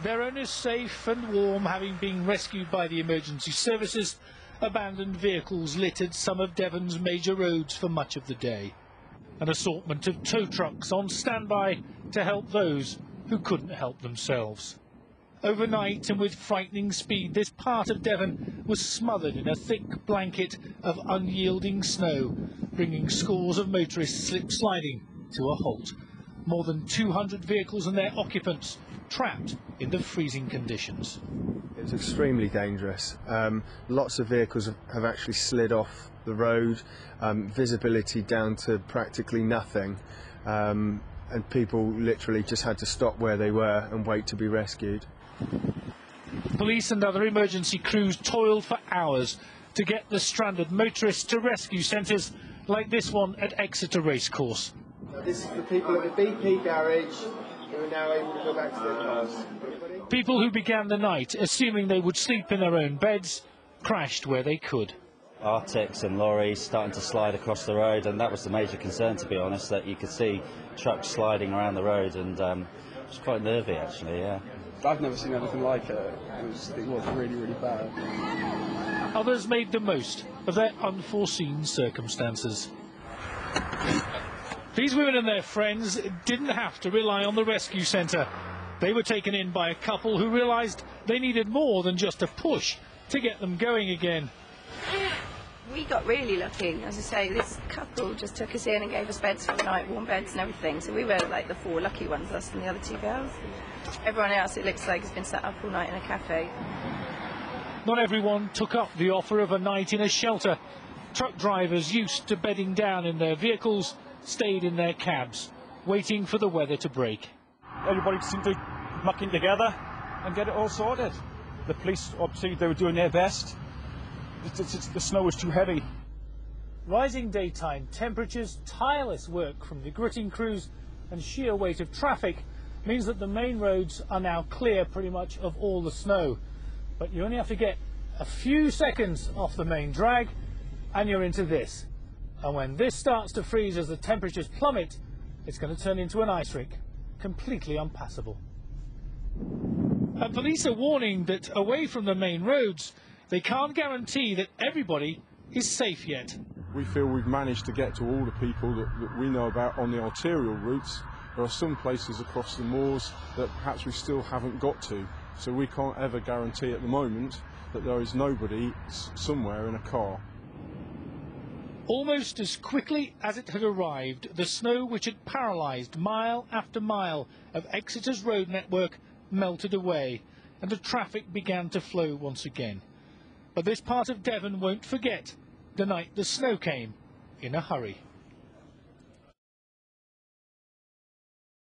Their owners safe and warm, having been rescued by the emergency services, abandoned vehicles littered some of Devon's major roads for much of the day. An assortment of tow trucks on standby to help those who couldn't help themselves. Overnight and with frightening speed, this part of Devon was smothered in a thick blanket of unyielding snow, bringing scores of motorists slip-sliding to a halt. More than 200 vehicles and their occupants trapped in the freezing conditions. It was extremely dangerous. Lots of vehicles have actually slid off the road, visibility down to practically nothing, and people literally just had to stop where they were and wait to be rescued. Police and other emergency crews toiled for hours to get the stranded motorists to rescue centres like this one at Exeter Racecourse. This is the people at the BP garage who are now able to go back to their cars. People who began the night assuming they would sleep in their own beds crashed where they could. Arctics and lorries starting to slide across the road, and that was the major concern, to be honest, that you could see trucks sliding around the road, and it was quite nervy actually, yeah. I've never seen anything like it. It was really, really bad. Others made the most of their unforeseen circumstances. These women and their friends didn't have to rely on the rescue centre. They were taken in by a couple who realised they needed more than just a push to get them going again. We got really lucky. As I say, this couple just took us in and gave us beds for the night, warm beds and everything. So we were like the 4 lucky ones, us and the other 2 girls. Everyone else, it looks like, has been sat up all night in a cafe. Not everyone took up the offer of a night in a shelter. Truck drivers used to bedding down in their vehicles stayed in their cabs, waiting for the weather to break. Everybody seemed to muck in together and get it all sorted. The police, obviously, they were doing their best. The snow was too heavy. Rising daytime temperatures, tireless work from the gritting crews and sheer weight of traffic means that the main roads are now clear pretty much of all the snow. But you only have to get a few seconds off the main drag and you're into this. And when this starts to freeze as the temperatures plummet, it's going to turn into an ice rink, completely unpassable. And police are warning that away from the main roads, they can't guarantee that everybody is safe yet. We feel we've managed to get to all the people that we know about on the arterial routes. There are some places across the moors that perhaps we still haven't got to. So we can't ever guarantee at the moment that there is nobody somewhere in a car. Almost as quickly as it had arrived, the snow which had paralysed mile after mile of Exeter's road network melted away and the traffic began to flow once again. But this part of Devon won't forget the night the snow came in a hurry.